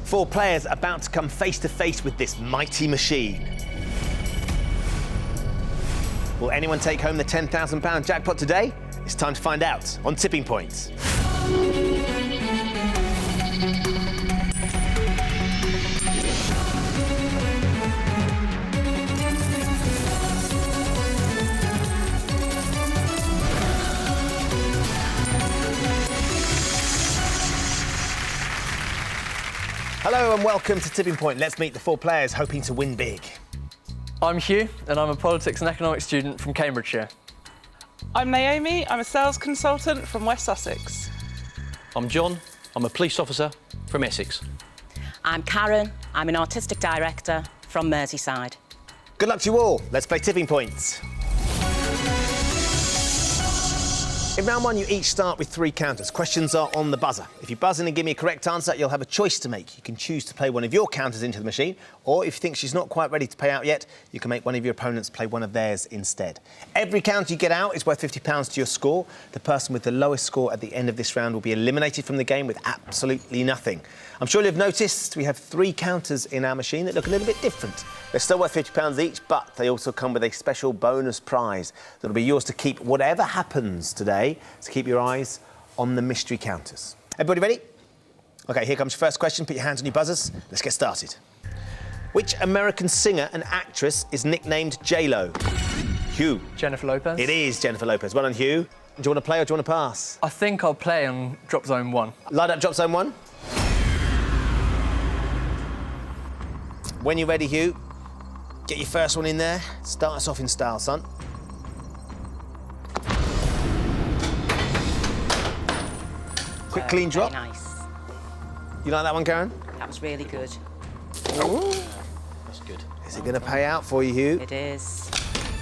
4 players about to come face to face with this mighty machine. Will anyone take home the £10,000 jackpot today? It's time to find out on Tipping Point. Hello and welcome to Tipping Point. Let's meet the 4 players hoping to win big. I'm Hugh, and I'm a politics and economics student from Cambridgeshire. I'm Naomi, I'm a sales consultant from West Sussex. I'm John, I'm a police officer from Essex. I'm Karen, I'm an artistic director from Merseyside. Good luck to you all. Let's play Tipping Points. In round 1, you each start with 3 counters. Questions are on the buzzer. If you buzz in and give me a correct answer, you'll have a choice to make. You can choose to play one of your counters into the machine, or if you think she's not quite ready to pay out yet, you can make one of your opponents play one of theirs instead. Every counter you get out is worth £50 to your score. The person with the lowest score at the end of this round will be eliminated from the game with absolutely nothing. I'm sure you've noticed we have 3 counters in our machine that look a little bit different. They're still worth £50 each, but they also come with a special bonus prize that'll be yours to keep whatever happens today, to keep your eyes on the mystery counters. Everybody ready? OK, here comes your first question. Put your hands on your buzzers. Let's get started. Which American singer and actress is nicknamed J-Lo? Hugh. Jennifer Lopez. It is Jennifer Lopez. Well done, Hugh. Do you want to play or do you want to pass? I think I'll play on Drop Zone 1. Light up Drop Zone 1. When you're ready, Hugh, get your first one in there. Start us off in style, son. Quick, clean drop. Very nice. You like that one, Karen? That was really good. Oh. That's good. Is it going to pay out for you, Hugh? It is.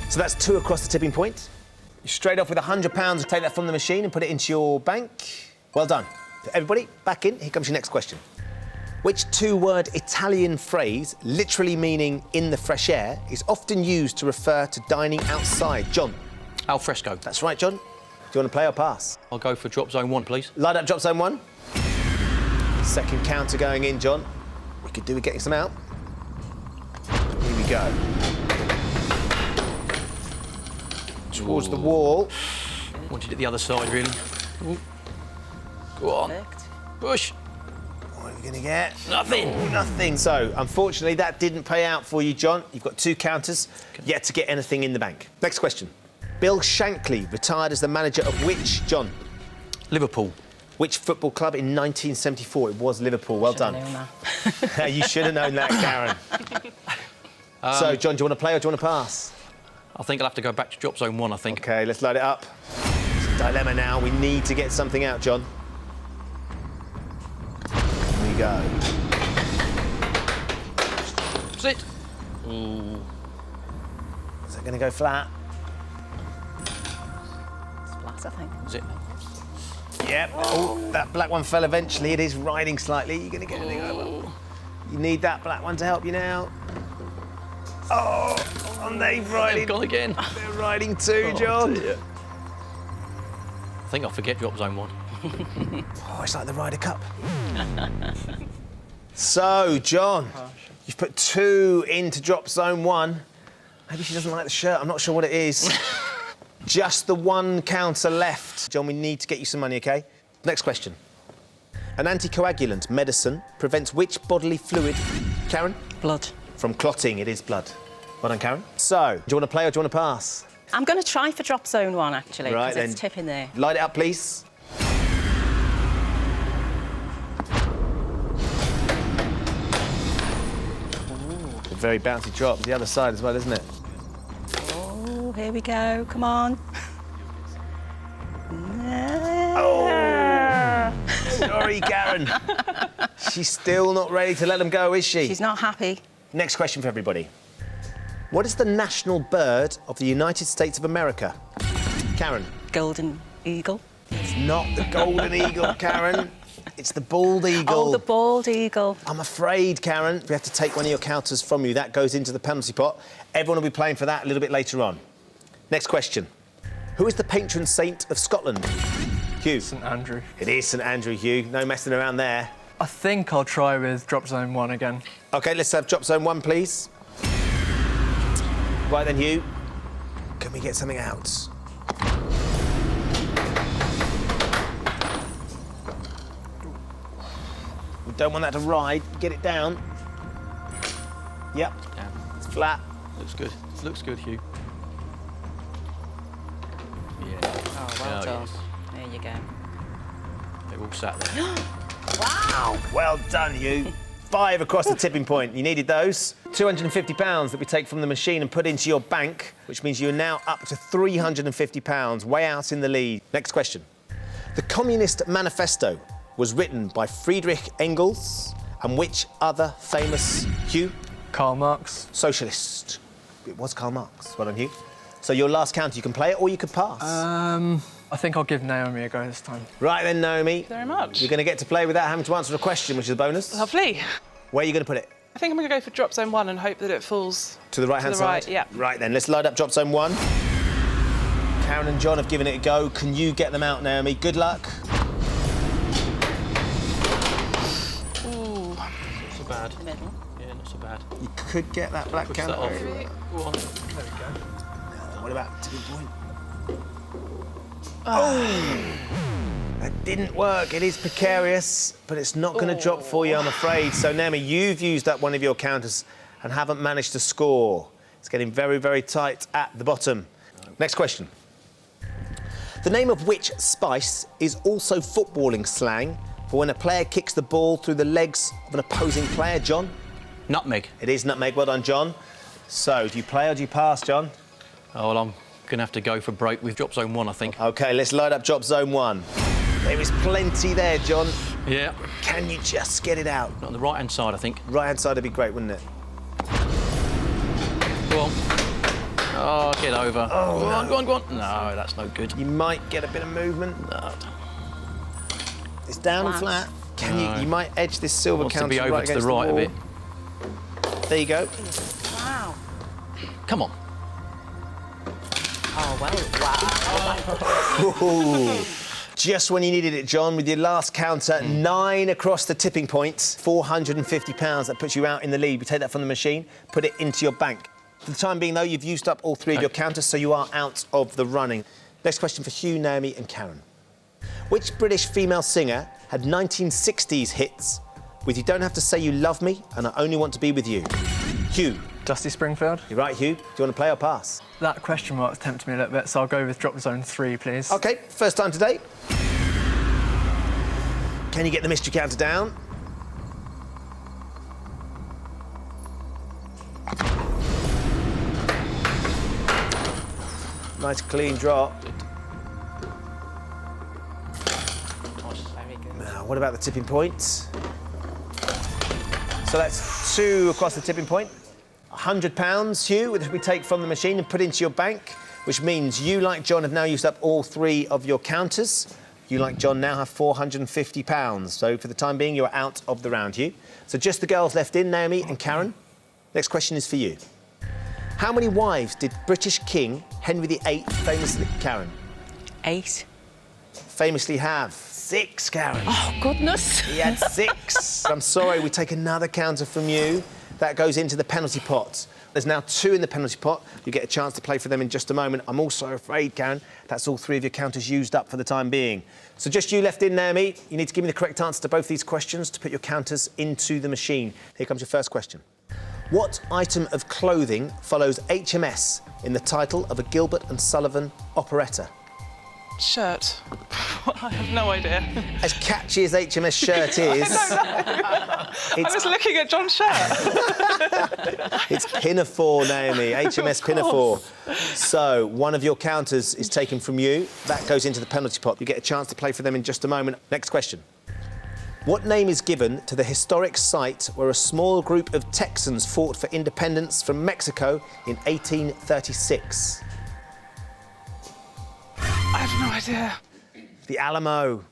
So that's 2 across the tipping point. You're straight off with £100. Take that from the machine and put it into your bank. Well done. Everybody, back in. Here comes your next question. Which 2-word Italian phrase, literally meaning in the fresh air, is often used to refer to dining outside? John. Al fresco. That's right, John. Do you want to play or pass? I'll go for Drop Zone 1, please. Light up Drop Zone 1. Second counter going in, John. We could do with getting some out. Here we go. Towards the wall. Wanted it the other side, really. Ooh. Go on. Perfect. Push. What are we going to get? Nothing. Oh, nothing. So, unfortunately, that didn't pay out for you, John. You've got 2 counters, yet to get anything in the bank. Next question. Bill Shankly retired as the manager of which, John? Liverpool. Which football club in 1974? It was Liverpool. Well done. You should have known that, Karen. So, John, do you want to play or do you want to pass? I think I'll have to go back to Drop Zone 1, I think. OK, let's load it up. It's a dilemma now. We need to get something out, John. Here we go. Sit. Ooh. Is that going to go flat? It's flat, I think. Is it? Yep. Oh, that black one fell eventually. It is riding slightly. You're going to get anything over. You need that black one to help you now. Oh, and they've riding. They've gone again. They're riding too, John. Dear. I think I'll forget Drop Zone 1. Oh, it's like the Ryder Cup. So, John, you've put 2 into Drop Zone 1. Maybe she doesn't like the shirt. I'm not sure what it is. Just the 1 counter left. John, we need to get you some money, OK? Next question. An anticoagulant medicine prevents which bodily fluid? Karen? Blood. From clotting, it is blood. Well done, Karen. So, do you want to play or do you want to pass? I'm going to try for Drop Zone 1, actually, Right, because then. it's tipping there. Light it up, please. A very bouncy drop. The other side as well, isn't it? Oh, here we go. Come on. Oh! Sorry, Karen. She's still not ready to let them go, is she? She's not happy. Next question for everybody. What is the national bird of the United States of America? Karen. Golden eagle. It's not the golden eagle, Karen. It's the bald eagle. Oh, the bald eagle. I'm afraid, Karen, we have to take one of your counters from you. That goes into the penalty pot. Everyone will be playing for that a little bit later on. Next question. Who is the patron saint of Scotland? Hugh. St Andrew. It is St Andrew, Hugh. No messing around there. I think I'll try with drop zone 1 again. OK, let's have drop zone 1, please. Right then, Hugh. Can we get something out? We don't want that to ride. Get it down. Yep. Down. It's flat. Looks good. Looks good, Hugh. Yeah. Oh, well done. Yes. There you go. They're all sat there. Wow! Well done, Hugh. 5 across the tipping point. You needed those. £250 that we take from the machine and put into your bank, which means you're now up to £350, way out in the lead. Next question. The Communist Manifesto was written by Friedrich Engels and which other famous, Hugh? Karl Marx. Socialist. It was Karl Marx. Well done, Hugh. So your last counter, you can play it or you could pass. I think I'll give Naomi a go this time. Right then, Naomi. Thank you very much. You're going to get to play without having to answer a question, which is a bonus. Lovely. Where are you going to put it? I think I'm going to go for drop zone 1 and hope that it falls To the right-hand to the side? right, yeah. Right then, let's load up drop zone 1. Karen and John have given it a go. Can you get them out, Naomi? Good luck. Ooh. Not so bad. The middle. Yeah, not so bad. You could get that black Push counter. that off. over. Go on. What about tipping point? Oh! That didn't work. It is precarious, but it's not going to drop for you, I'm afraid. So, Naomi, you've used up one of your counters and haven't managed to score. It's getting very, very tight at the bottom. Next question. The name of which spice is also footballing slang for when a player kicks the ball through the legs of an opposing player, John? Nutmeg. It is nutmeg. Well done, John. So, do you play or do you pass, John? Oh, well, I'm going to have to go for break with drop zone 1, I think. OK, let's load up drop zone 1. There is plenty there, John. Yeah. Can you just get it out? On the right-hand side, I think. Right-hand side would be great, wouldn't it? Go on. Oh, get over. Oh, go on, no. go on, go on. No, that's no good. You might get a bit of movement. No. It's down and Flat. flat. Can No. you might edge this silver Wants to counter be over right to the against right a wall. bit. There you go. Wow. Come on. Oh, well, wow. Ooh. Just when you needed it, John, with your last counter, 9 across the tipping point, £450. That puts you out in the lead. We take that from the machine, put it into your bank. For the time being, though, you've used up all 3 of your counters, so you are out of the running. Next question for Hugh, Naomi and Karen. Which British female singer had 1960s hits with You Don't Have to Say You Love Me and I Only Want to Be With You? Hugh. Dusty Springfield. You're right, Hugh. Do you want to play or pass? That question mark's tempted me a little bit, so I'll go with drop zone 3, please. OK, first time today. Can you get the mystery counter down? Nice clean drop. Very good. Now, what about the tipping point? So that's 2 across the tipping point. £100, Hugh, which we take from the machine and put into your bank, which means you, like John, have now used up all 3 of your counters. You, like John, now have £450. So for the time being, you're out of the round, Hugh. So just the girls left in, Naomi and Karen. Next question is for you. How many wives did British King Henry VIII famously, Karen, 8. famously have? 6, Karen. Oh, goodness. He had 6. I'm sorry, we take another counter from you. That goes into the penalty pot. There's now 2 in the penalty pot. You get a chance to play for them in just a moment. I'm also afraid, Karen, that's all 3 of your counters used up for the time being. So just you left in, Naomi. You need to give me the correct answer to both these questions to put your counters into the machine. Here comes your first question. What item of clothing follows HMS in the title of a Gilbert and Sullivan operetta? Shirt. I have no idea. As catchy as HMS shirt is, I was looking at John's shirt. it's pinafore, Naomi, HMS pinafore. So one of your counters is taken from you. That goes into the penalty pot. You get a chance to play for them in just a moment. Next question. What name is given to the historic site where a small group of Texans fought for independence from Mexico in 1836? I have no idea. The Alamo.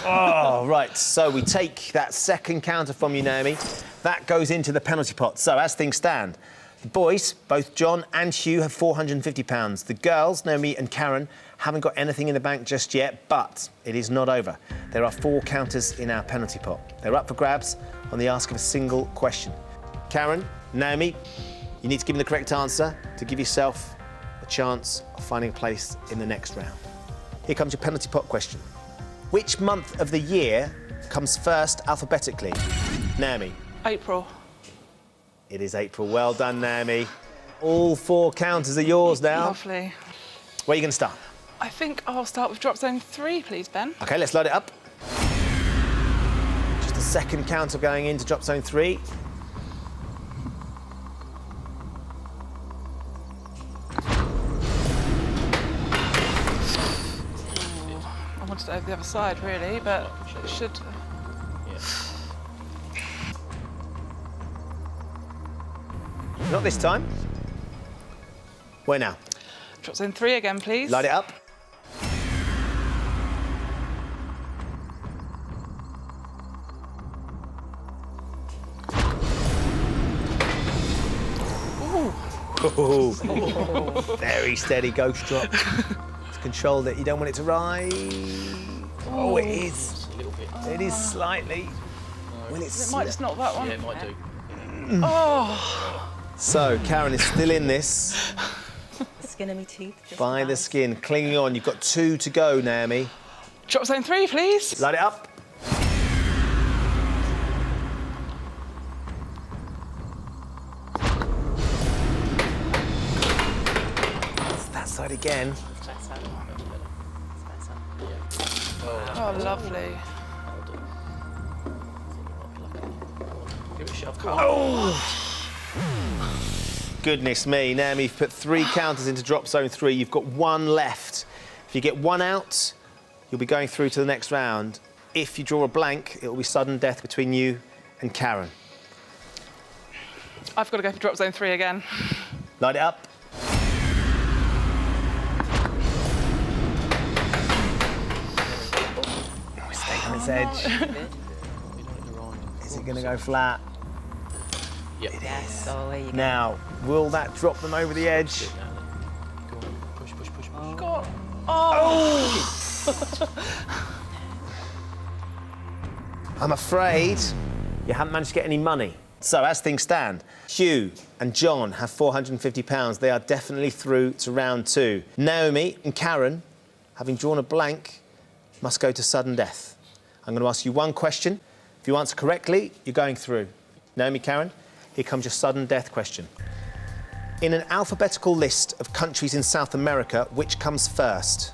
Oh, right. So we take that second counter from you, Naomi. That goes into the penalty pot. So as things stand, The boys, both John and Hugh, have £450. The girls, Naomi and Karen, haven't got anything in the bank just yet, but it is not over. There are 4 counters in our penalty pot. They're up for grabs on the ask of a single question. Karen, Naomi, you need to give me the correct answer to give yourself a chance of finding a place in the next round. Here comes your penalty pot question. Which month of the year comes first alphabetically? Naomi. April. It is April. Well done, Naomi. All 4 counters are yours now. Lovely. Where are you going to start? I think I'll start with drop zone 3, please, Ben. OK, let's load it up. Just the second counter going into drop zone 3. I wanted it over the other side, really, but it should... Not this time. Where now? Drop zone 3 again, please. Light it up. Ooh. Very steady ghost drop. It's controlled it. You don't want it to rise. Oh, it is. A little bit. It is slightly. Will It might just knock that one. Yeah, it might do. Oh, So, Karen is still in this. The skin of my teeth. just By the about. skin, clinging on. You've got 2 to go, Naomi. drop zone 3, please. Light it up. It's that side again. Oh, lovely. Give it a shove. Goodness me, Naomi, you've put 3 counters into drop zone 3. You've got 1 left. If you get 1 out, you'll be going through to the next round. If you draw a blank, it will be sudden death between you and Karen. I've got to go for drop zone 3 again. Light it up. We're staying on its edge. Is it going to go flat? Yep. Yes, oh, there you go. Now, will that drop them over the edge? Go on. Push, push, push, push. God. Oh. I'm afraid you haven't managed to get any money. So, as things stand, Hugh and John have £450. They are definitely through to round 2. Naomi and Karen, having drawn a blank, must go to sudden death. I'm going to ask you 1 question. If you answer correctly, you're going through. Naomi, Karen, here comes your sudden death question. In an alphabetical list of countries in South America, which comes first?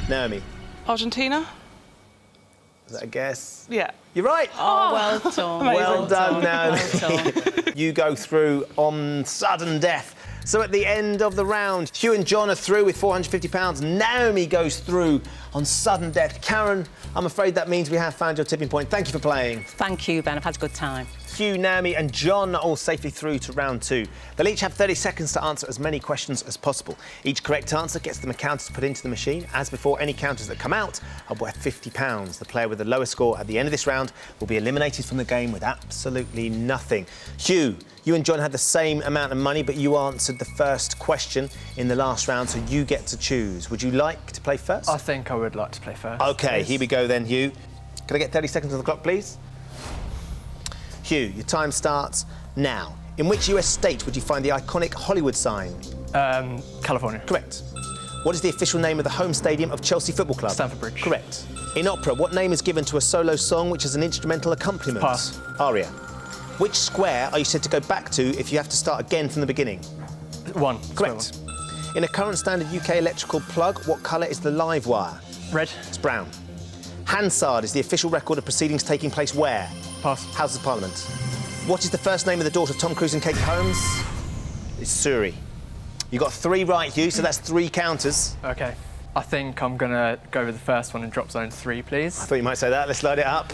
Naomi, Argentina? is that a guess? Yeah. You're right. Oh, well done. Amazing. Well done, Naomi. Well done. You go through on sudden death. So at the end of the round, Hugh and John are through with £450. Naomi goes through on sudden death. Karen, I'm afraid that means we have found your tipping point. Thank you for playing. Thank you, Ben. I've had a good time. Hugh, Naomi and John are all safely through to round 2. They'll each have 30 seconds to answer as many questions as possible. Each correct answer gets them a counter to put into the machine. As before, any counters that come out are worth £50. The player with the lowest score at the end of this round will be eliminated from the game with absolutely nothing. Hugh, you and John had the same amount of money, but you answered the first question in the last round, so you get to choose. Would you like to play first? I think I would like to play first. OK, please. here we go then, Hugh. Can I get 30 seconds on the clock, please? Hugh, your time starts now. In which US state would you find the iconic Hollywood sign? California. Correct. What is the official name of the home stadium of Chelsea Football Club? Stamford Bridge. Correct. In opera, what name is given to a solo song which has an instrumental accompaniment? Pass. Aria. Which square are you said to go back to if you have to start again from the beginning? 1. Correct. In a current standard UK electrical plug, what colour is the live wire? Red. It's brown. Hansard is the official record of proceedings taking place where? Pass. House of Parliament. What is the first name of the daughter of Tom Cruise and Katie Holmes? It's Suri. You got 3 right, Hugh, so that's 3 counters. OK. I think I'm going to go with the first one in drop zone 3, please. I thought you might say that. Let's load it up.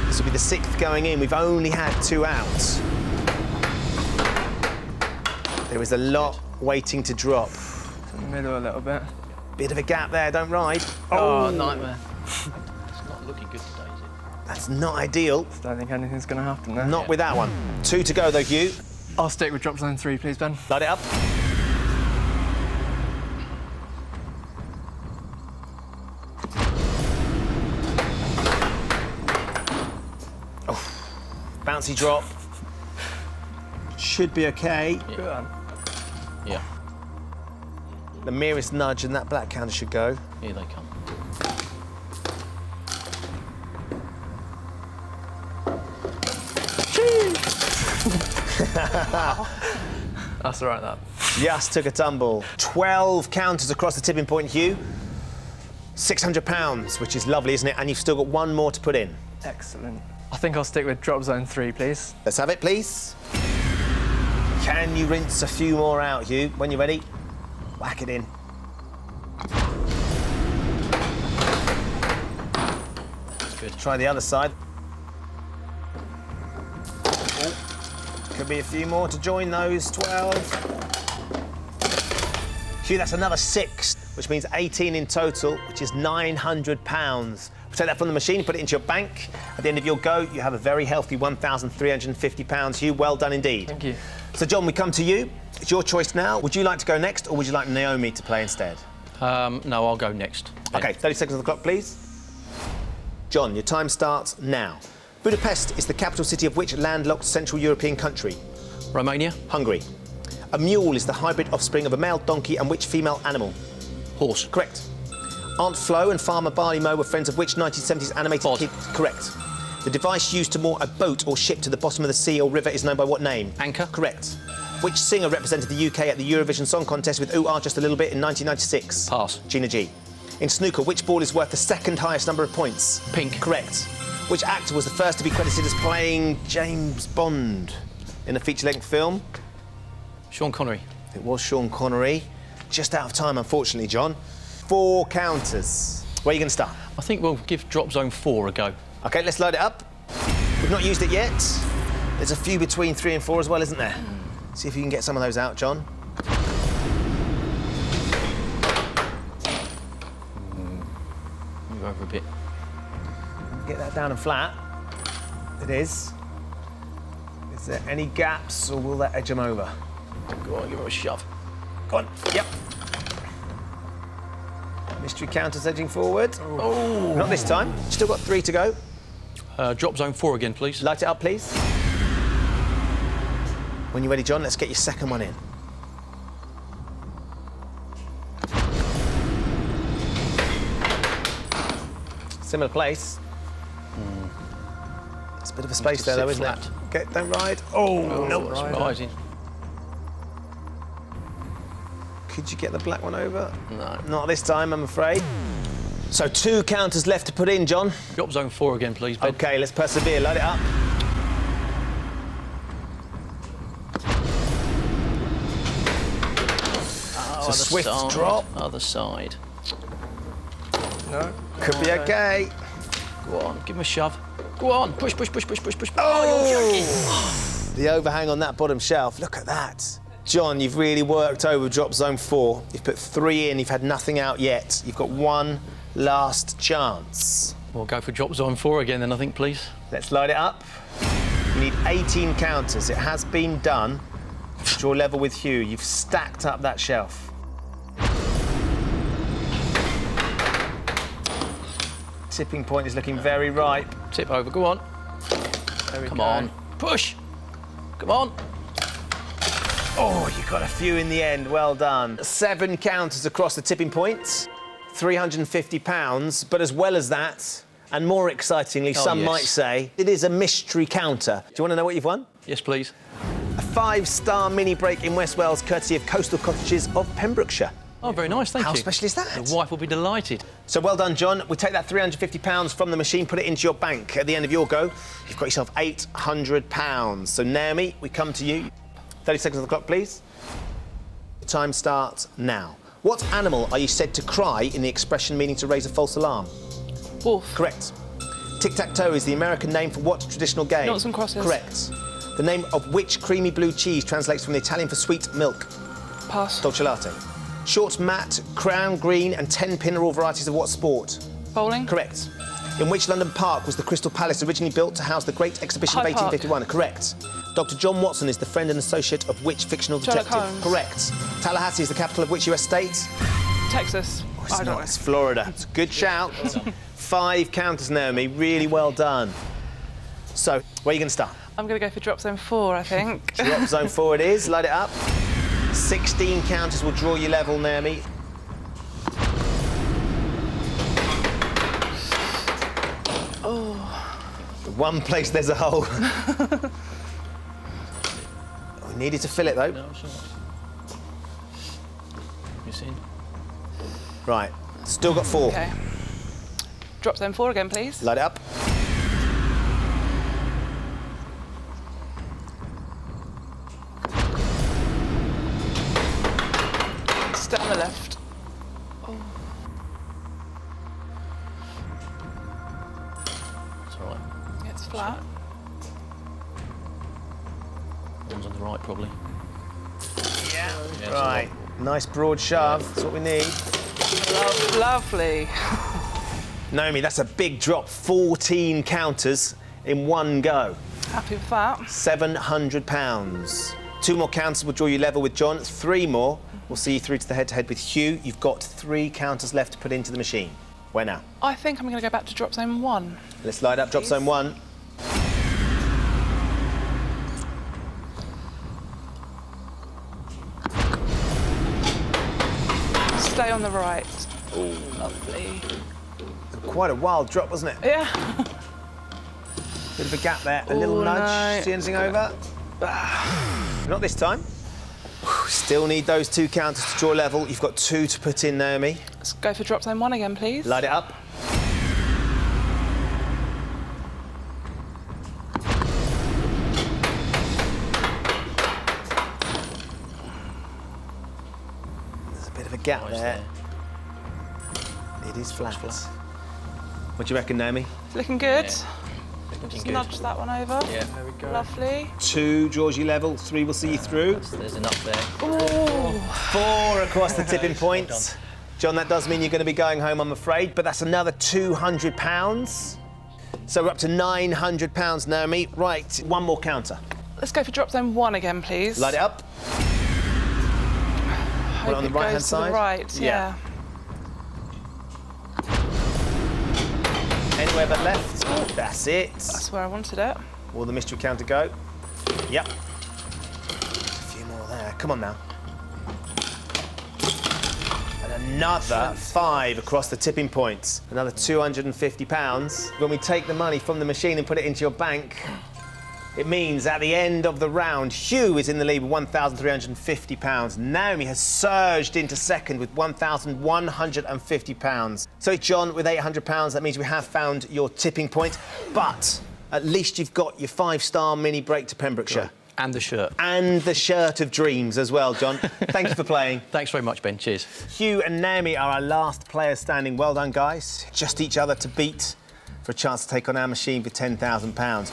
This will be the 6th going in. We've only had 2 out. There is a lot waiting to drop. In the middle a little bit. Bit of a gap there, don't ride. Oh, nightmare. It's not looking good today, is it? That's not ideal. Don't think anything's going to happen there. Not with that one. 2 to go, though, Hugh. I'll stick with drop zone 3, please, Ben. Light it up. Oh, bouncy drop. Should be okay. Yeah, The merest nudge and that black counter should go. here they come. That's all right, that. Just took a tumble. 12 counters across the tipping point, Hugh. £600, which is lovely, isn't it? And you've still got one more to put in. Excellent. I think I'll stick with drop zone 3, please. Let's have it, please. Can you rinse a few more out, Hugh? When you're ready, whack it in. That's good. Try the other side. Oh, could be a few more to join those 12. Hugh, that's another 6, which means 18 in total, which is £900. Take that from the machine, put it into your bank. At the end of your go, you have a very healthy £1,350. Hugh, well done indeed. Thank you. So, John, we come to you. It's your choice now. Would you like to go next, or would you like Naomi to play instead? No, I'll go next. OK, 30 seconds on the clock, please. John, your time starts now. Budapest is the capital city of which landlocked Central European country? Romania, Hungary. A mule is the hybrid offspring of a male donkey and which female animal? horse, Correct. Aunt Flo and Farmer Barley Moe were friends of which 1970s animated Bod. kid? Correct. The device used to moor a boat or ship to the bottom of the sea or river is known by what name? Anchor. Correct. Which singer represented the UK at the Eurovision Song Contest with Ooh Ah Just a Little Bit in 1996? Pass. Gina G. In snooker, which ball is worth the second highest number of points? Pink. Correct. Which actor was the first to be credited as playing James Bond in a feature-length film? Sean Connery. It was Sean Connery. Just out of time, unfortunately, John. 4 counters. Where are you going to start? I think we'll give drop zone 4 a go. OK, let's load it up. We've not used it yet. There's a few between 3 and 4 as well, isn't there? See if you can get some of those out, John. Move over a bit. Get that down and flat. It is. Is there any gaps, or will that edge them over? Go on, give it a shove. Go on. Yep. Mystery counters edging forward. Oh. Not this time. Still got 3 to go. Drop zone 4 again, please. Light it up, please. When you're ready, John, let's get your second one in. Similar place. There's a bit of a space there, though, isn't it? Okay, don't ride. Oh, no. Rising. Could you get the black one over? No. Not this time, I'm afraid. So 2 counters left to put in, John. Drop zone 4 again, please, Ben. OK, let's persevere. Load it up. It's a swift drop. Other side. No. Could be OK. Go on, give him a shove. Go on, push, push, push, push, push, push. Oh! You're joking. The overhang on that bottom shelf. Look at that. John, you've really worked over drop zone 4. You've put 3 in. You've had nothing out yet. You've got one last chance. We'll go for drop zone 4 again then, I think, please. Let's load it up. You need 18 counters. It has been done. Draw level with Hugh. You've stacked up that shelf. Tipping point is looking very ripe. Tip over, go on. Come on, push. Come on. Oh, you got a few in the end. Well done. 7 counters across the tipping point. £350. But as well as that, and more excitingly, some might say, it is a mystery counter. Do you want to know what you've won? Yes, please. A 5-star mini break in West Wales, courtesy of Coastal Cottages of Pembrokeshire. Oh, very nice, thank you. How special is that? The wife will be delighted. So well done, John. We take that £350 from the machine, put it into your bank. At the end of your go, you've got yourself £800. So Naomi, we come to you. 30 seconds on the clock, please. The time starts now. What animal are you said to cry in the expression meaning to raise a false alarm? Wolf. Correct. Tic-tac-toe is the American name for what traditional game? Noughts and crosses. Correct. The name of which creamy blue cheese translates from the Italian for sweet milk? Pass. Dolce latte. Short mat, crown green and 10-pin are all varieties of what sport? Bowling. Correct. In which London park was the Crystal Palace originally built to house the Great Exhibition Hyde of 1851? Correct. Dr. John Watson is the friend and associate of which fictional Sherlock detective? Holmes. Correct. Tallahassee is the capital of which US state? Texas. It's I don't not, it's Florida. It's a good shout. 5 counters, Naomi. Really well done. So, where are you going to start? I'm going to go for drop zone 4, I think. Drop zone 4 it is. Light it up. 16 counters will draw you level, Naomi. Oh. One place there's a hole. We needed to fill it, though. No, it's all right. You seen? Right. Still got 4. Okay. Drop zone 4 again, please. Light it up. Stay on the left. It's all right. It's flat. One's on the right, probably. Yeah. Yeah, it's Right. Nice broad shove. That's what we need. Lovely. Naomi, that's a big drop. 14 counters in one go. Happy with that. £700. 2 more counters will draw you level with John. 3 more will see you through to the head-to-head with Hugh. You've got 3 counters left to put into the machine. Where now? I think I'm going to go back to drop zone 1. Let's light up drop zone 1. Stay on the right. Oh, lovely. Quite a wild drop, wasn't it? Yeah. Bit of a gap there. A little Oh, nudge. no. See anything over? Not this time. Still need those 2 counters to draw level. You've got 2 to put in, Naomi. Let's go for drop zone 1 again, please. Light it up. There's a bit of a gap Nice there. It is flat. What do you reckon, Naomi? It's looking good. Looking Just good. nudge that one over. Yeah. There we go. Lovely. 2 draws you level. 3 will see you through. There's enough there. Oh, 4 across the tipping points. John, that does mean you're going to be going home, I'm afraid, but that's another £200. So we're up to £900, Naomi. Right, 1 more counter. let's go for drop zone 1 again, please. Light it up. Hope on the it right-hand goes to side? the right, Yeah. yeah. Anywhere but left. That's it. That's where I wanted it. Will the mystery counter go? Yep. A few more there. Come on now. And another 5 across the tipping points. Another £250. When we take the money from the machine and put it into your bank, it means at the end of the round, Hugh is in the lead with £1,350. Naomi has surged into second with £1,150. So it's John with £800. That means we have found your tipping point, but at least you've got your 5-star mini break to Pembrokeshire. And the shirt. And the shirt of dreams as well, John. Thank you for playing. Thanks very much, Ben. Cheers. Hugh and Naomi are our last players standing. Well done, guys. Just each other to beat for a chance to take on our machine for £10,000.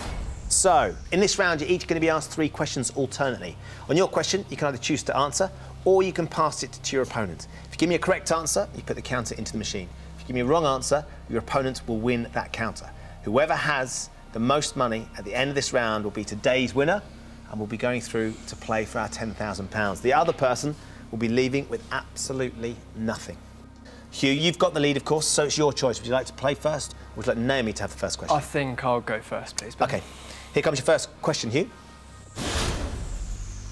So, in this round, you're each going to be asked 3 questions alternately. On your question, you can either choose to answer or you can pass it to your opponent. If you give me a correct answer, you put the counter into the machine. If you give me a wrong answer, your opponent will win that counter. Whoever has the most money at the end of this round will be today's winner and will be going through to play for our £10,000. The other person will be leaving with absolutely nothing. Hugh, you've got the lead, of course, so it's your choice. Would you like to play first, or would you like Naomi to have the first question? I think I'll go first, please. Ben. OK. Here comes your first question, Hugh.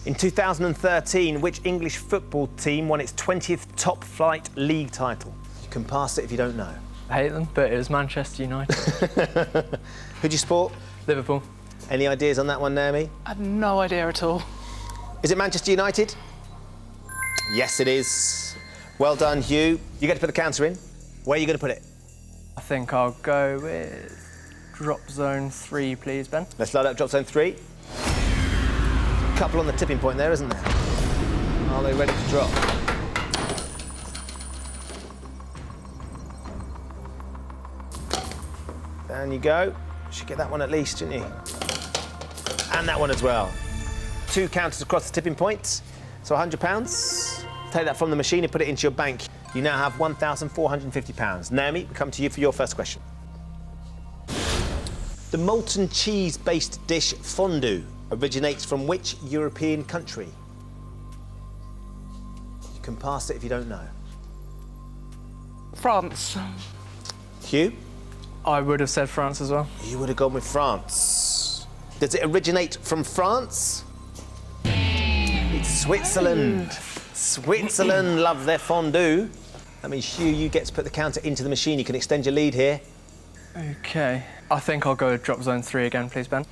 In 2013, which English football team won its 20th top flight league title? You can pass it if you don't know. I hate them, but it was Manchester United. Who'd you support? Liverpool. Any ideas on that one, Naomi? I have no idea at all. Is it Manchester United? Yes, it is. Well done, Hugh. You get to put the counter in. Where are you going to put it? I think I'll go with drop zone 3, please, Ben. Let's load up drop zone 3. Couple on the tipping point there, isn't there? Are they ready to drop? Down you go. Should get that one at least, shouldn't you? And that one as well. 2 counters across the tipping points. So £100. Take that from the machine and put it into your bank. You now have £1,450. Naomi, we come to you for your first question. The molten cheese-based dish fondue originates from which European country? You can pass it if you don't know. France. Hugh? I would have said France as well. You would have gone with France. Does it originate from France? It's Switzerland. Switzerland love their fondue. That means, Hugh, you get to put the counter into the machine. You can extend your lead here. Okay. I think I'll go with drop zone 3 again, please, Ben.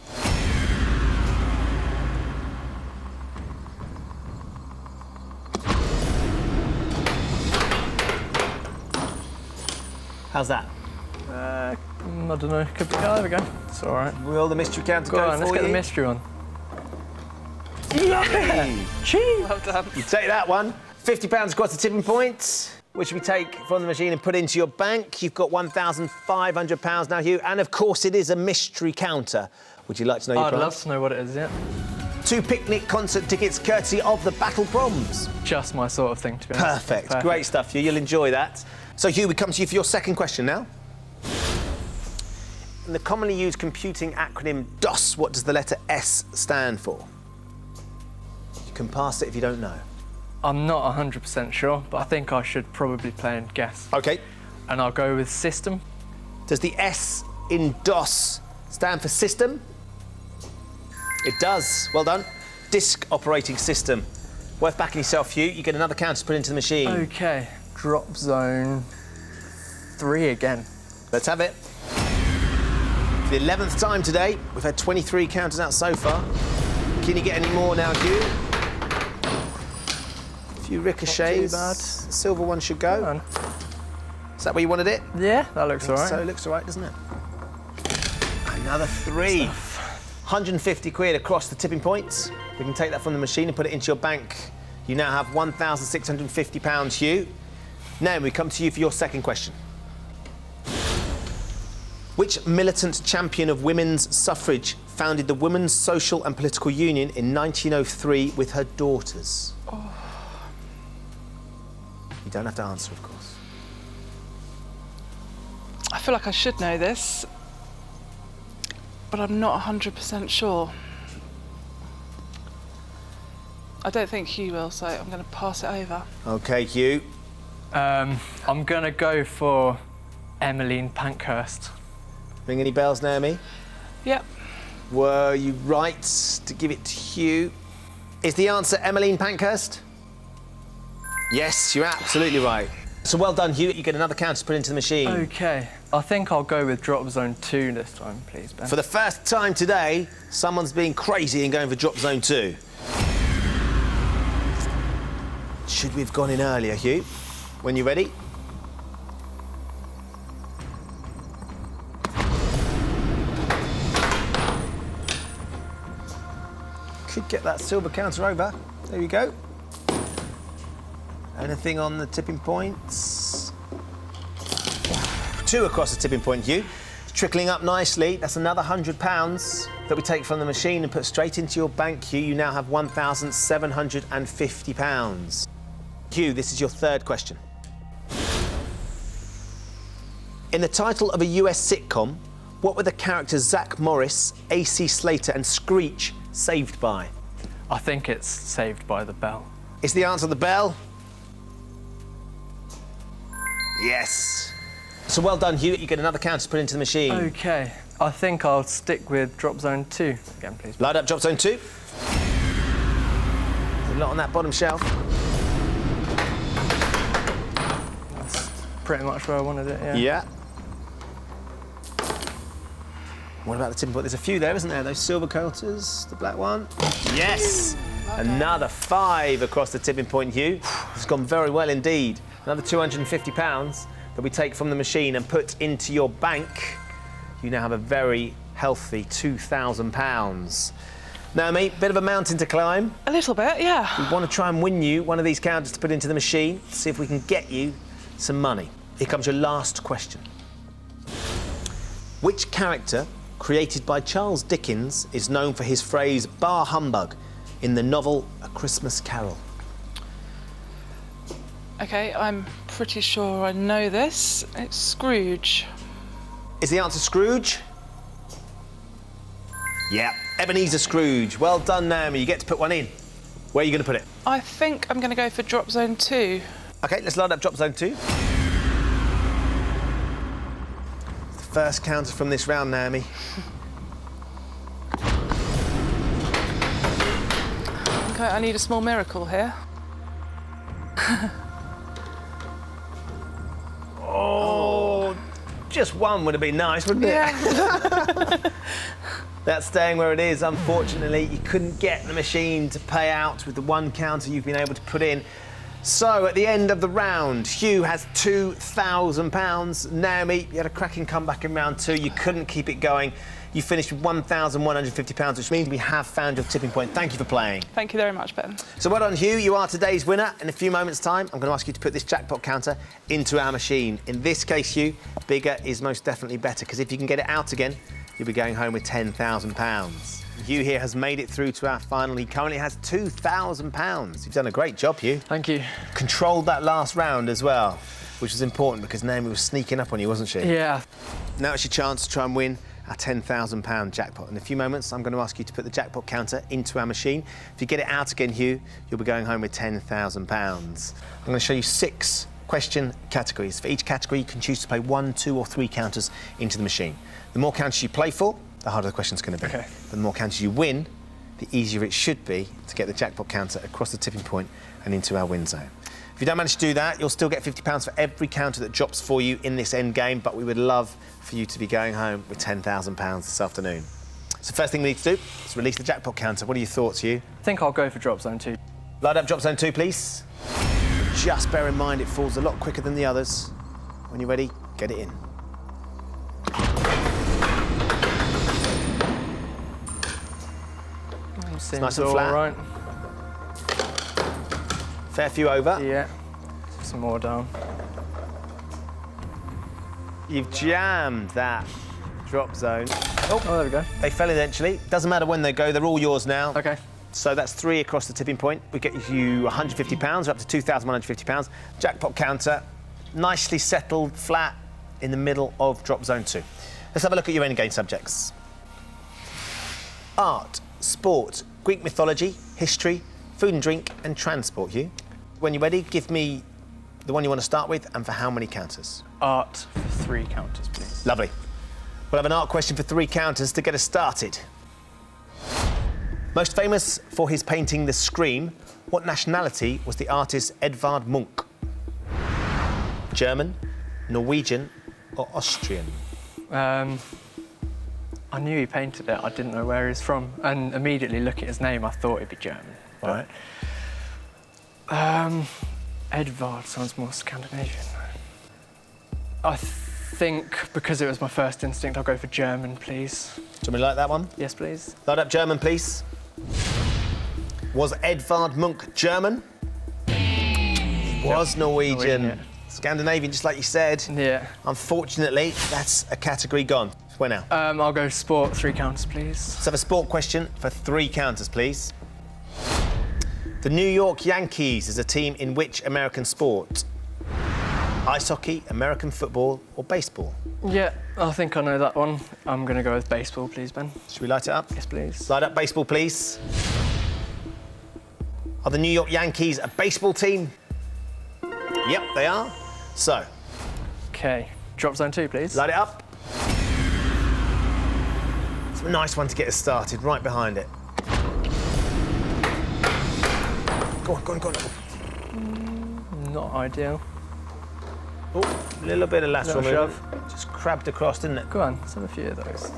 How's that? I don't know. Could be. Oh, there we go. It's all right. Will the mystery counter Go go on, for let's get you? the mystery one. Yay! Cheese! Well done. You take that one. £50 across the tipping point, which we take from the machine and put into your bank. You've got £1,500 now, Hugh. And, of course, it is a mystery counter. Would you like to know your I'd prize? love to know what it is, yeah. 2 picnic concert tickets courtesy of the Battle Proms. Just my sort of thing, to be honest. Perfect. Great stuff, Hugh. You'll enjoy that. So, Hugh, we come to you for your second question now. In the commonly used computing acronym DOS, what does the letter S stand for? You can pass it if you don't know. I'm not 100% sure, but I think I should probably play and guess. OK. And I'll go with system. Does the S in DOS stand for system? It does. Well done. Disk operating system. Worth backing yourself, Hugh. You get another counter to put into the machine. OK. Drop zone 3 again. Let's have it. For the 11th time today, we've had 23 counters out so far. Can you get any more now, Hugh? A few ricochets. Not too bad. The silver one should go. Come on. Is that where you wanted it? Yeah, that looks all right. So it looks all right, doesn't it? Another 3. 150 quid across the tipping points. We can take that from the machine and put it into your bank. You now have £1,650, Hugh. Now we come to you for your second question. Which militant champion of women's suffrage founded the Women's Social and Political Union in 1903 with her daughters? Oh. You don't have to answer, of course. I feel like I should know this, but I'm not 100% sure. I don't think Hugh will, so I'm going to pass it over. OK, Hugh. I'm going to go for Emmeline Pankhurst. Ring any bells, Naomi? Yep. Were you right to give it to Hugh? Is the answer Emmeline Pankhurst? Yes, you're absolutely right. So well done, Hugh. You get another counter to put into the machine. OK. I think I'll go with drop zone 2 this time, please, Ben. For the first time today, someone's being crazy and going for drop zone 2. Should we have gone in earlier, Hugh? When you're ready. Could get that silver counter over. There you go. Anything on the tipping points? 2 across the tipping point, Hugh. It's trickling up nicely. That's another £100 that we take from the machine and put straight into your bank, Hugh. You now have £1,750. Hugh, this is your third question. In the title of a US sitcom, what were the characters Zach Morris, AC Slater and Screech saved by? I think it's Saved by the Bell. Is the answer the bell? Yes. So well done, Hugh. You get another counter to put into the machine. OK. I think I'll stick with drop zone 2 again, please. Light up drop zone 2. There's a lot on that bottom shelf. That's pretty much where I wanted it, yeah. Yeah. What about the tipping point? There's a few there, isn't there? Those silver counters, the black one. Yes! Another 5 across the tipping point, Hugh. It's gone very well indeed. Another £250 that we take from the machine and put into your bank. You now have a very healthy £2,000. Naomi, bit of a mountain to climb. A little bit, yeah. We want to try and win you one of these counters to put into the machine, see if we can get you some money. Here comes your last question. Which character created by Charles Dickens is known for his phrase "bar humbug" in the novel A Christmas Carol? OK, I'm pretty sure I know this. It's Scrooge. Is the answer Scrooge? Yeah, Ebenezer Scrooge. Well done, Naomi. You get to put one in. Where are you going to put it? I think I'm going to go for drop zone 2. OK, let's line up drop zone 2. The first counter from this round, Naomi. OK, I need a small miracle here. Oh, just one would have been nice, wouldn't it? Yeah. That's staying where it is. Unfortunately, you couldn't get the machine to pay out with the one counter you've been able to put in. So, at the end of the round, Hugh has £2,000. Naomi, you had a cracking comeback in round 2. You couldn't keep it going. You finished with £1,150, which means we have found your tipping point. Thank you for playing. Thank you very much, Ben. So well done, Hugh. You are today's winner. In a few moments' time, I'm going to ask you to put this jackpot counter into our machine. In this case, Hugh, bigger is most definitely better, because if you can get it out again, you'll be going home with £10,000. Hugh here has made it through to our final. He currently has £2,000. You've done a great job, Hugh. Thank you. Controlled that last round as well, which was important because Naomi was sneaking up on you, wasn't she? Yeah. Now it's your chance to try and win our £10,000 jackpot. In a few moments, I'm going to ask you to put the jackpot counter into our machine. If you get it out again, Hugh, you'll be going home with £10,000. I'm going to show you 6 question categories. For each category, you can choose to play 1, 2 or 3 counters into the machine. The more counters you play for, the harder the question's going to be. OK. But the more counters you win, the easier it should be to get the jackpot counter across the tipping point and into our win zone. If you don't manage to do that, you'll still get £50 for every counter that drops for you in this end game, but we would love for you to be going home with £10,000 this afternoon. So first thing we need to do is release the jackpot counter. What are your thoughts, Hugh? I think I'll go for drop zone 2. Light up drop zone 2, please. Just bear in mind it falls a lot quicker than the others. When you're ready, get it in. Seems nice and all flat. right. Fair few over. Yeah. Some more down. You've jammed that drop zone. Oh, there we go. They fell eventually. Doesn't matter when they go, they're all yours now. OK. So that's 3 across the tipping point. We get you £150, up to £2,150. Jackpot counter, nicely settled, flat, in the middle of drop zone 2. Let's have a look at your endgame subjects. Art, sport, Greek mythology, history, food and drink, and transport, Hugh. When you're ready, give me the one you want to start with and for how many counters. Art for 3 counters, please. Lovely. We'll have an art question for 3 counters to get us started. Most famous for his painting The Scream, what nationality was the artist Edvard Munch? German, Norwegian, or Austrian? I knew he painted it, I didn't know where he's from, and immediately looking at his name, I thought it'd be German. Right. Edvard sounds more Scandinavian. I think because it was my first instinct, I'll go for German, please. Do you want me to like that one? Yes, please. Light up German, please. Was Edvard Munch German? He was Norwegian. Yeah. Scandinavian, just like you said. Yeah. Unfortunately, that's a category gone. Where now? I'll go sport, 3 counters, please. Let's have a sport question for 3 counters, please. The New York Yankees is a team in which American sport? Ice hockey, American football, or baseball? Yeah, I think I know that one. I'm going to go with baseball, please, Ben. Should we light it up? Yes, please. Light up baseball, please. Are the New York Yankees a baseball team? Yep, they are. So, OK, drop zone 2, please. light it up. It's a nice one to get us started, right behind it. Go on, go on, go on. Not ideal. Oh, a little bit of lateral Little movement. Just crabbed across, didn't it? Go on, let's have a few of those.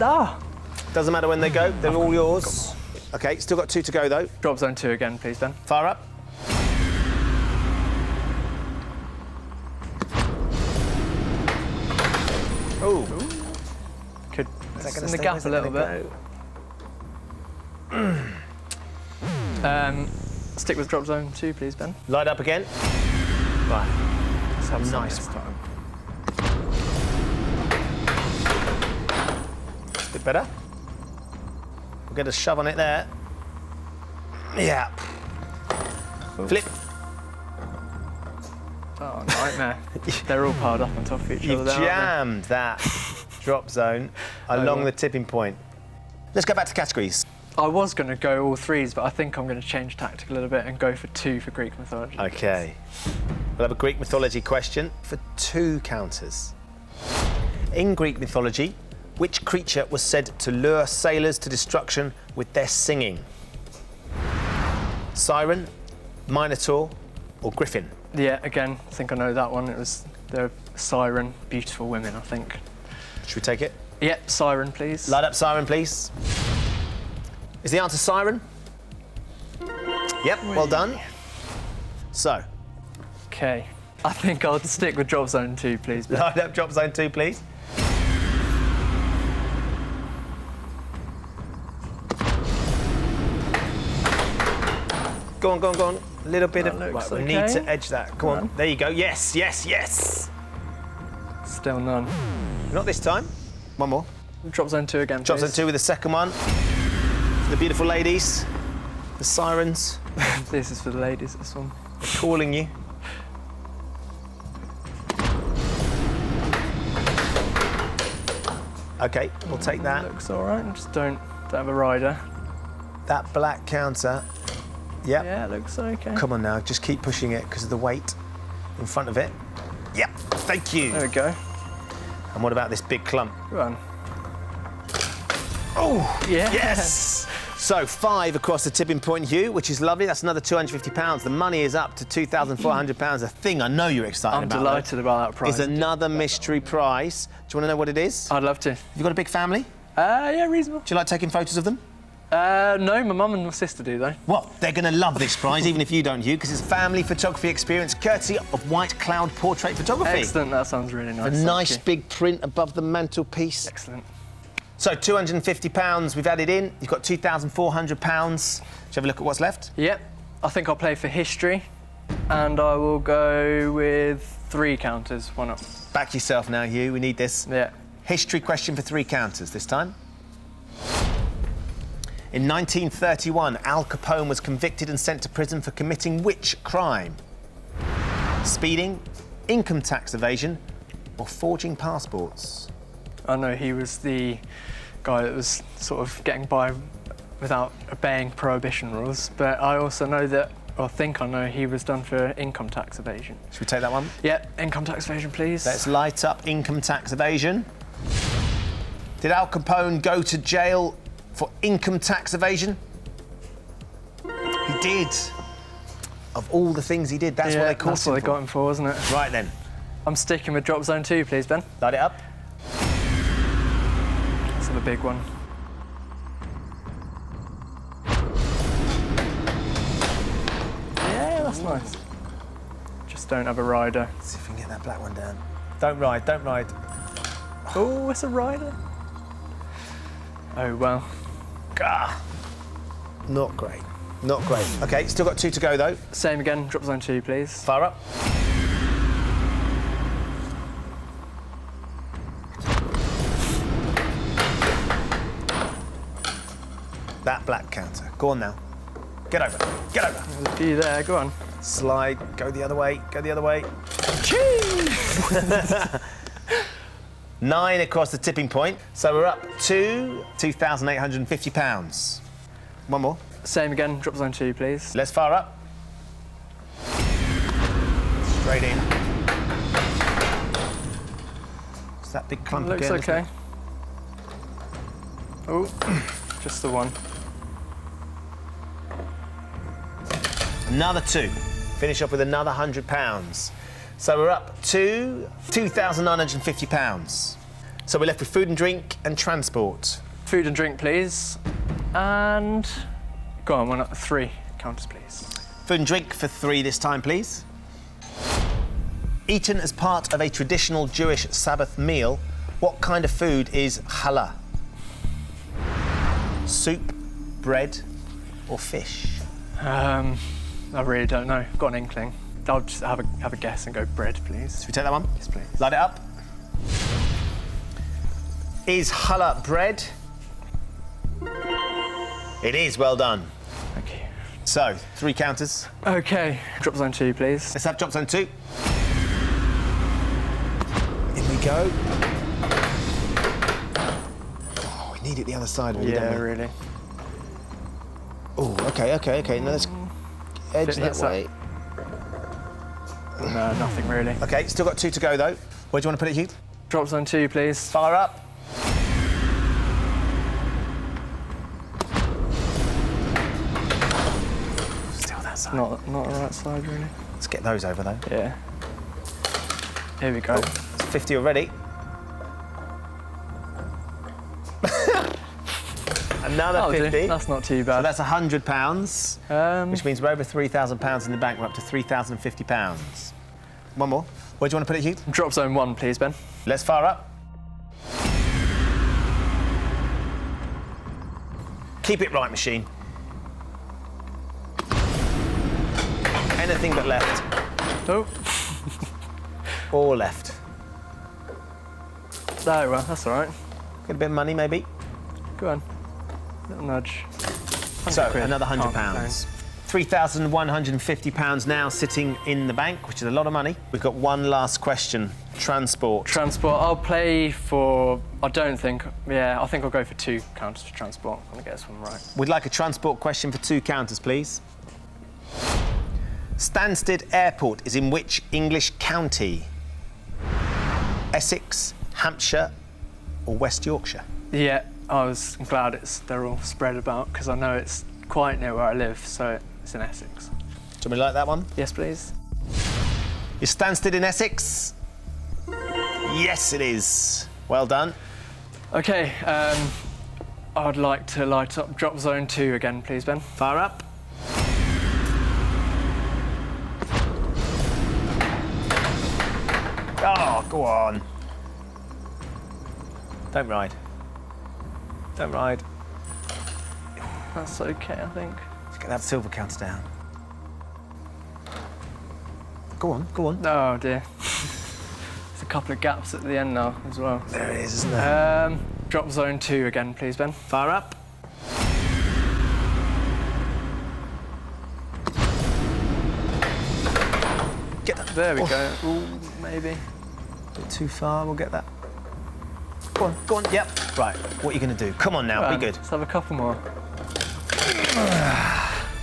Ah! Doesn't matter when they go, they're all yours. OK, still got 2 to go, though. Drop zone 2 again, please, Ben. Fire up. Oh, Could in the gap a little bit. Stick with drop zone 2, please, Ben. Light up again. Right. Let's have some Nice this time. A bit better. We'll get a shove on it there. Yeah. Flip. Oh, nightmare. They're all piled up on top of each You've other there, aren't jammed that drop zone along the tipping point. Let's go back to categories. I was going to go all threes, but I think I'm going to change tactic a little bit and go for 2 for Greek mythology. OK. We'll have a Greek mythology question for 2 counters. In Greek mythology, which creature was said to lure sailors to destruction with their singing? Siren, Minotaur, or Griffin? Yeah, again, I think I know that one. It was the siren, beautiful women, I think. Should we take it? Yep, siren, please. Light up Siren, please. Is the answer Siren? Yep, well done. So, OK. I think I'll stick with drop zone 2, please. Ben. light up drop zone 2, please. Go on, go on, go on. A little bit That of... looks we okay. need to edge that. Come on, there you go. Yes, yes, yes. Still none. Not this time. One more. Drop zone 2 again, Drop please. zone 2 with the second one. For the beautiful ladies, the sirens, This is for the ladies, this one. they're calling you. OK, we'll take that. Looks all right. Just don't have a rider. That black counter. Yep. Yeah, it looks okay. Come on now, just keep pushing it because of the weight in front of it. Yep, thank you. There we go. And what about this big clump? Go on. Oh, Yeah. yes! So 5 across the tipping point, Hugh, which is lovely. That's another £250. The money is up to £2,400. A thing I know you're excited I'm about. delighted about that prize. Is another mystery prize. Do you want to know what it is? I'd love to. Have you got a big family? Yeah, reasonable. Do you like taking photos of them? No, my mum and my sister do, though. Well, they're going to love this prize, even if you don't, Hugh, because it's family photography experience courtesy of White Cloud Portrait Photography. Excellent, that sounds really nice. A thank nice you. big print above the mantelpiece. Excellent. So £250 we've added in. You've got £2,400. Shall we have a look at what's left? Yep, I think I'll play for history, and I will go with 3 counters. Why not? Back yourself now, Hugh. We need this. Yeah. History question for 3 counters this time. In 1931, Al Capone was convicted and sent to prison for committing which crime? Speeding, income tax evasion, or forging passports? I know he was the guy that was sort of getting by without obeying prohibition rules, but I also know that, or I think I know, he was done for income tax evasion. Should we take that one? Yep, income tax evasion, please. Let's light up income tax evasion. Did Al Capone go to jail for income tax evasion? He did. Of all the things he did, that's what they caught that's what him they for. got him for, wasn't it? Right then, I'm sticking with drop zone 2, please, Ben. light it up. Let's have a big one. Yeah, that's nice. Just don't have a rider. Let's see if we can get that black one down. Don't ride, don't ride. Oh, it's a rider. Oh, well. Gah. Not great. Not great. OK, still got 2 to go, though. Same again, drop zone 2, please. Fire up. That black counter. Go on now. Get over. Get over. There's a few there, go on. Slide. Go the other way. Go the other way. 9 across the tipping point. So we're up to £2,850. One more. Same again, drop zone 2, please. Let's fire up. Straight in. It's that big clump Looks again. okay. Oh, just the one. Another 2. Finish up with another £100. So we're up to £2,950. So we're left with food and drink and transport. Food and drink, please. And go on, 1 up 3 counters, please. Food and drink for 3 this time, please. Eaten as part of a traditional Jewish Sabbath meal, what kind of food is challah? Soup, bread, or fish? I really don't know. Got an inkling. I'll just have a guess and go bread, please. Should we take that one? Yes, please. Light it up. Is challah bread? It is, well done. Thank you. So, 3 counters. Okay, drop zone 2, please. Let's have drop zone 2. In we go. Oh, we Need it the other side, really, Yeah, don't we? really. Oh, okay. Now let's edge If it that hits that- way. No, nothing really. Okay, still got 2 to go, though. Where do you want to put it, Hugh? Drop zone 2, please. Fire up. Still that side. Not the right side, really. Let's get those over, though. Yeah. Here we go. It's 50 already. Another That'll do. 50. That's not too So bad. that's £100, which means we're over £3,000 in the bank. We're up to £3,050. One more. Where do you want to put it, Hugh? Drop zone 1, please, Ben. Let's fire up. Keep it right, machine. Anything but left. Oh, Or left. there we are. That's all right. Get a bit of money, maybe. Go on. Little nudge. So, 100 quid. another Can't £100. £3,150 now sitting in the bank, which is a lot of money. We've got one last question. Transport. Transport, I'll play for, I think I'll go for 2 counters for transport. I'm going to get this one right. We'd like a transport question for 2 counters, please. Stansted Airport is in which English county? Essex, Hampshire, or West Yorkshire? Yeah, I'm glad they're all spread about because I know it's quite near where I live, so it's in Essex. Do you want me to like that one? Yes, please. Is Stansted in Essex? Yes, it is. Well done. Okay, I'd like to light up drop zone 2 again, please, Ben. Fire up. Oh, go on. Don't ride. Don't ride. That's okay, I think. Let's get that silver counter down. Go on, go on. Oh dear. There's a couple of gaps at the end now as well. There it is, isn't there? Drop zone 2 again, please, Ben. Fire up. Get that. There we go. Ooh, maybe. A bit too far, we'll get that. Go on, yep. Right, what are you going to do? Come on now, be good. Let's have a couple more.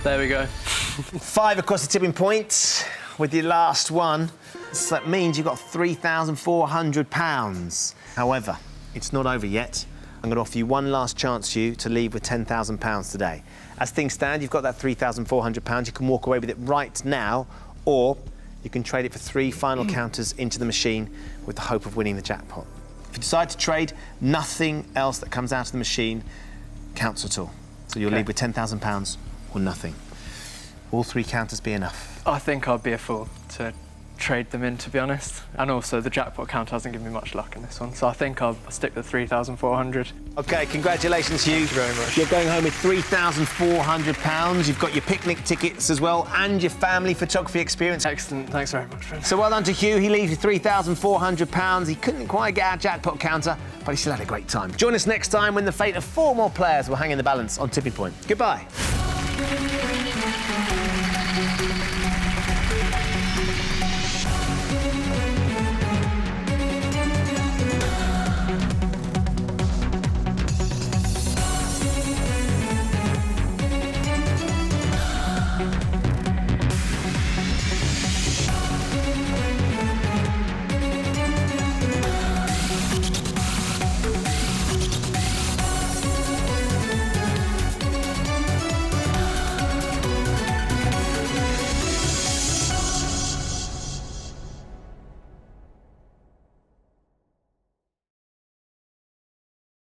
There we go. 5 across the tipping point with your last one. So that means you've got £3,400. However, it's not over yet. I'm going to offer you one last chance, Hugh, to leave with £10,000 today. As things stand, you've got that £3,400. You can walk away with it right now, or you can trade it for 3 final counters into the machine with the hope of winning the jackpot. If you decide to trade, nothing else that comes out of the machine counts at all. So you'll leave with £10,000 or nothing. All 3 counters be enough? I think I'd be a fool to trade them in, to be honest. And also, the jackpot counter hasn't given me much luck in this one, so I think I'll stick with 3,400. OK, congratulations, Hugh. Thank you very much. You're going home with £3,400. You've got your picnic tickets as well and your family photography experience. Excellent, thanks very much, Ben. So well done to Hugh. He leaves with £3,400. He couldn't quite get our jackpot counter, but he still had a great time. Join us next time when the fate of 4 more players will hang in the balance on Tipping Point. Goodbye.